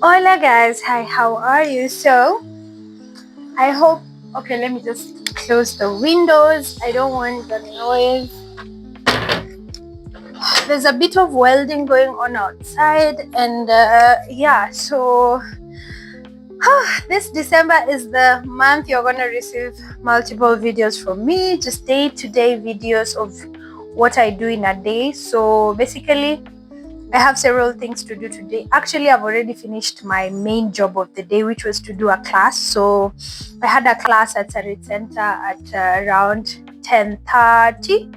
Hola guys, hi, how are you? So I hope, okay, let me just close the windows. I don't want the noise. There's a bit of welding going on outside, and yeah, so this December is the month you're gonna receive multiple videos from me, just day-to-day videos of what I do in a day. So basically I have several things to do today. Actually, I've already finished my main job of the day, which was to do a class. So I had a class at Sarit Center at around 10:30.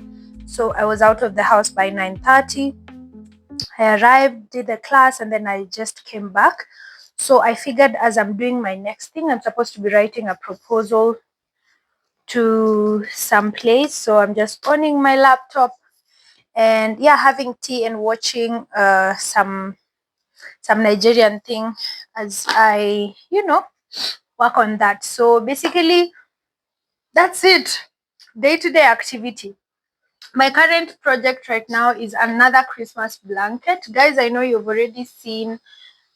So I was out of the house by 9:30. I arrived, did the class, and then I just came back. So I figured as I'm doing my next thing, I'm supposed to be writing a proposal to some place. So I'm just owning my laptop and yeah, having tea and watching some Nigerian thing as I, work on that. So basically, that's it. Day-to-day activity. My current project right now is another Christmas blanket. Guys, I know you've already seen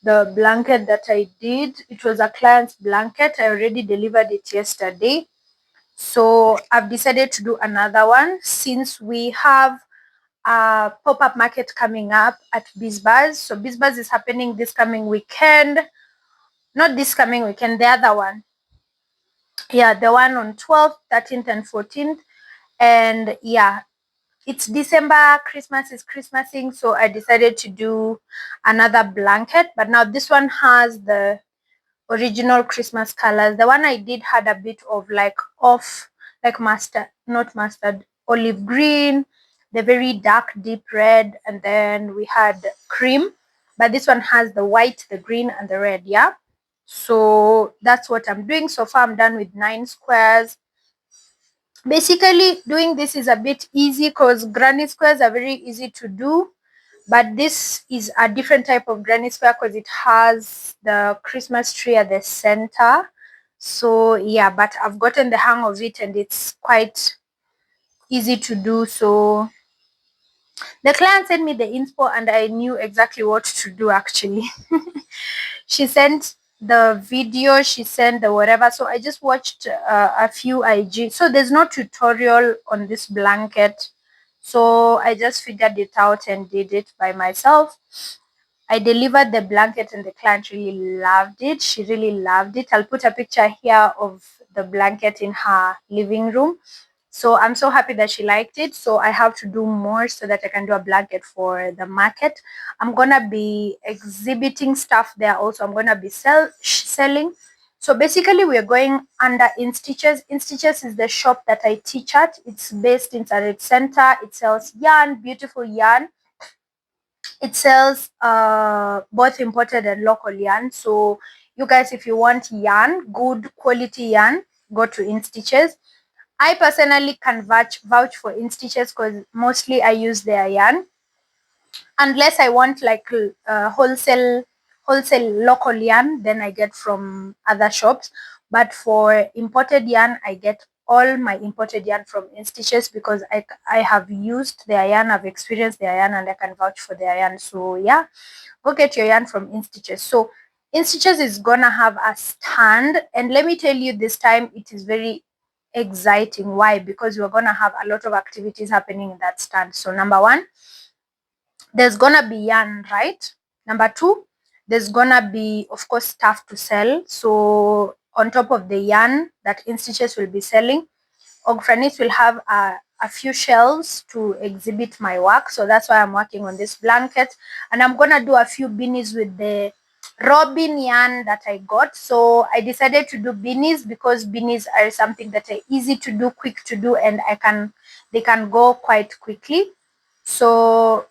the blanket that I did. It was a client's blanket. I already delivered it yesterday. So I've decided to do another one since we have a pop-up market coming up at Bisbaz. So Bisbaz is happening this coming weekend. Not this coming weekend, the other one. Yeah, the one on 12th, 13th, and 14th. And yeah, it's December, Christmas is Christmasing, so I decided to do another blanket. But now this one has the original Christmas colors. The one I did had a bit of like off, like mustard, not mustard, olive green, the very dark deep red, and then we had cream. But this one has the white, the green, and the red. Yeah. So that's what I'm doing. So far I'm done with 9 squares. Basically doing this is a bit easy because granny squares are very easy to do, but this is a different type of granny square because it has the Christmas tree at the center. So yeah, but I've gotten the hang of it and it's quite easy to do. So the client sent me the inspo and I knew exactly what to do actually. She sent the video, she sent the whatever. So I just watched a few IG. So there's no tutorial on this blanket. So I just figured it out and did it by myself. I delivered the blanket and the client really loved it. She really loved it. I'll put a picture here of the blanket in her living room. So I'm so happy that she liked it. So I have to do more so that I can do a blanket for the market. I'm gonna be exhibiting stuff there also. I'm gonna be selling. So basically we're going under InStitches. InStitches is the shop that I teach at. It's based in Sarit Center. It sells yarn, beautiful yarn. It sells both imported and local yarn. So you guys, if you want yarn, good quality yarn, go to InStitches. I personally can vouch for InStitches because mostly I use their yarn. Unless I want like wholesale local yarn, then I get from other shops. But for imported yarn, I get all my imported yarn from InStitches because I have used their yarn, I've experienced their yarn, and I can vouch for their yarn. So yeah, go get your yarn from InStitches. So InStitches is gonna have a stand, and let me tell you, this time it is very exciting. Why? Because we're gonna have a lot of activities happening in that stand. So number one, there's gonna be yarn, right? Number two, there's gonna be, of course, stuff to sell. So on top of the yarn that InStitches will be selling, Ogfranis will have a few shelves to exhibit my work. So that's why I'm working on this blanket. And I'm gonna do a few beanies with the robin yarn that I got. So I decided to do beanies because beanies are something that are easy to do, quick to do, and they can go quite quickly. So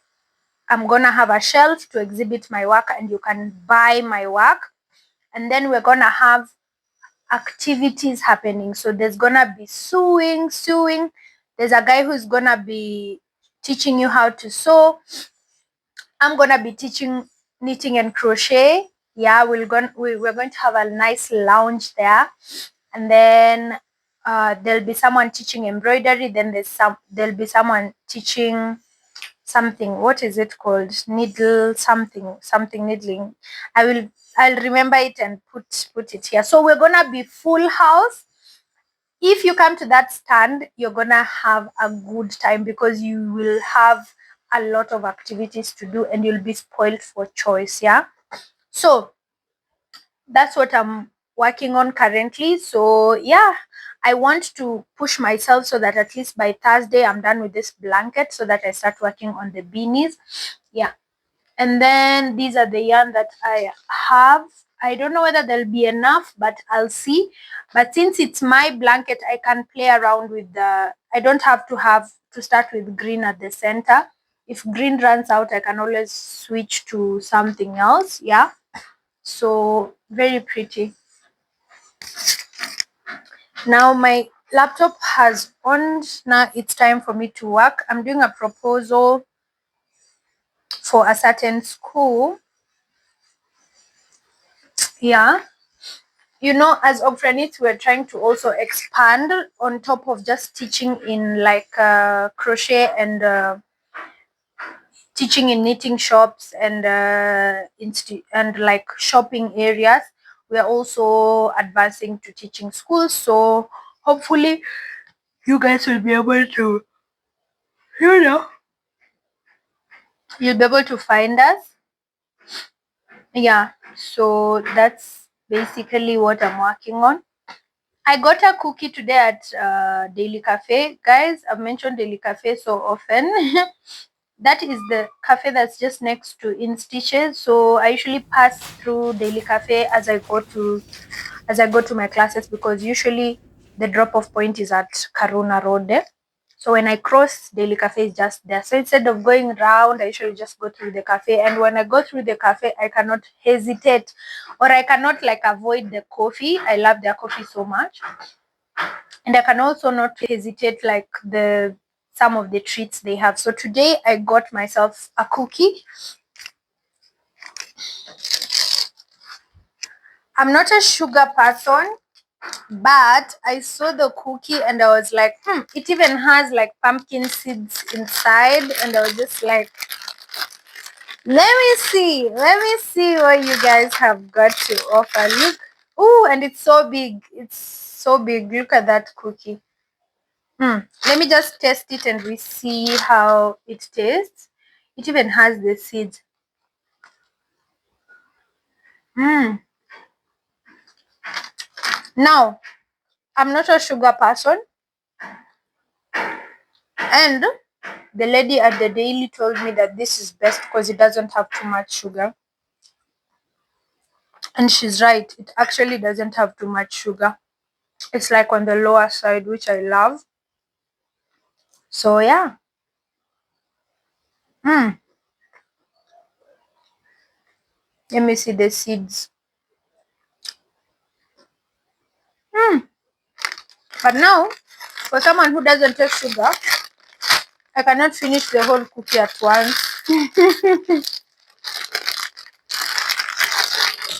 I'm gonna have a shelf to exhibit my work and you can buy my work. And then we're gonna have activities happening. So there's gonna be sewing. There's a guy who's gonna be teaching you how to sew. I'm gonna be teaching knitting and crochet. Yeah, we're going to have a nice lounge there. And then there'll be someone teaching embroidery. Then there'll be someone teaching something, what is it called, needle something needling. I'll remember it and put it here. So we're gonna be full house. If you come to that stand, you're gonna have a good time because you will have a lot of activities to do and you'll be spoiled for choice. Yeah, so that's what I'm working on currently. So yeah, I want to push myself so that at least by Thursday I'm done with this blanket so that I start working on the beanies. Yeah, and then these are the yarn that I have. I don't know whether there'll be enough, but I'll see. But since it's my blanket, I can play around with I don't have to start with green at the center. If green runs out, I can always switch to something else. Yeah, so very pretty. Now my laptop has on. Now it's time for me to work. I'm doing a proposal for a certain school. Yeah, you know, as Opranits, we're trying to also expand on top of just teaching in like crochet and teaching in knitting shops and and like shopping areas. We're also advancing to teaching schools. So hopefully you guys will be able to, you know, you'll be able to find us. Yeah, so that's basically what I'm working on. I got a cookie today at Daily Cafe. Guys, I've mentioned Daily Cafe so often. That is the cafe that's just next to In Stitches. So I usually pass through Daily Cafe as I go to my classes because usually the drop-off point is at Karuna Road. So when I cross, Daily Cafe is just there. So instead of going round, I usually just go through the cafe. And when I go through the cafe, I cannot hesitate or I cannot like avoid the coffee. I love their coffee so much. And I can also not hesitate like some of the treats they have. So today I got myself a cookie. I'm not a sugar person, but I saw the cookie and I was like, it even has like pumpkin seeds inside. And I was just like, let me see what you guys have got to offer. Look, oh, and it's so big. It's so big. Look at that cookie. Let me just test it and we see how it tastes. It even has the seeds. Now, I'm not a sugar person, and the lady at the daily told me that this is best because it doesn't have too much sugar. And she's right. It actually doesn't have too much sugar. It's like on the lower side, which I love. So yeah. Let me see the seeds. But now, for someone who doesn't take sugar, I cannot finish the whole cookie at once.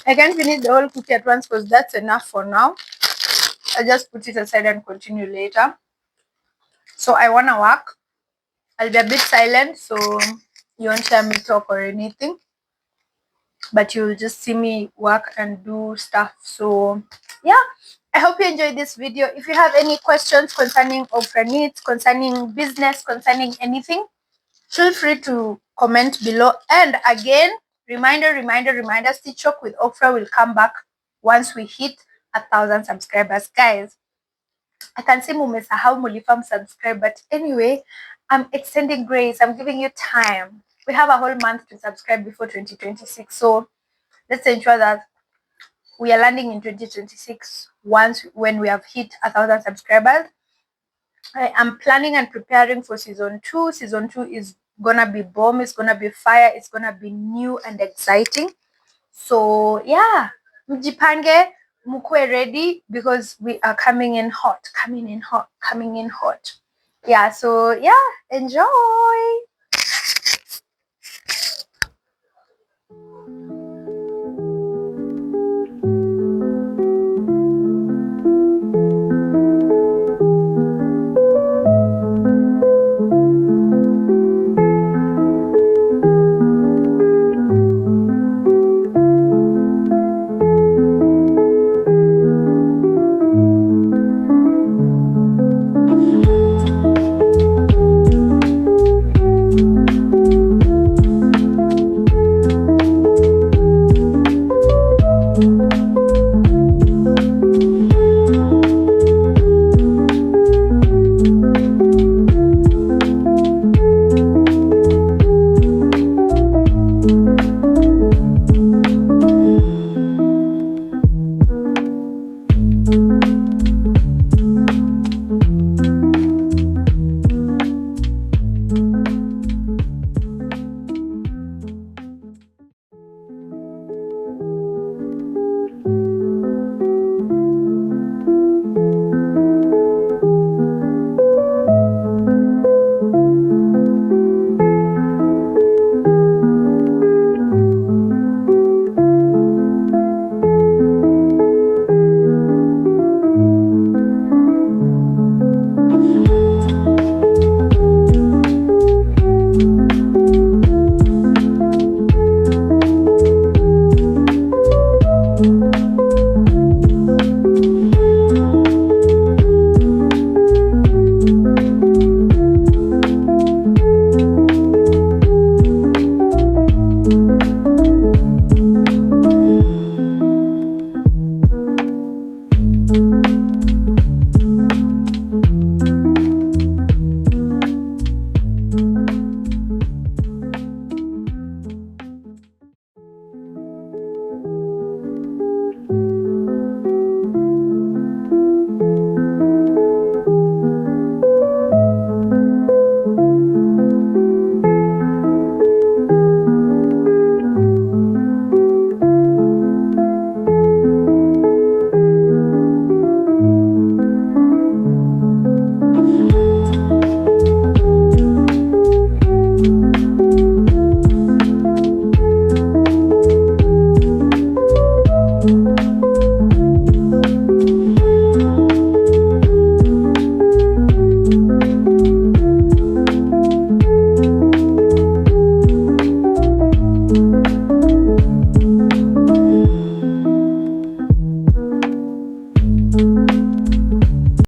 I can't finish the whole cookie at once because that's enough for now. I just put it aside and continue later. So I want to work. I'll be a bit silent so you won't hear me talk or anything. But you'll just see me work and do stuff. So yeah, I hope you enjoyed this video. If you have any questions concerning Oprah needs, concerning business, concerning anything, feel free to comment below. And again, reminder, Stitch Talk with Oprah will come back once we hit 1,000 subscribers. Guys, I can say mumesahau mulifam subscribe, but anyway, I'm extending grace. I'm giving you time. We have a whole month to subscribe before 2026. So let's ensure that we are landing in 2026 when we have hit 1,000 subscribers. I am planning and preparing for season 2. Season 2 is gonna be bomb. It's gonna be fire. It's gonna be new and exciting. So yeah, mjipange, mukwe ready because we are coming in hot. Yeah, so yeah, enjoy.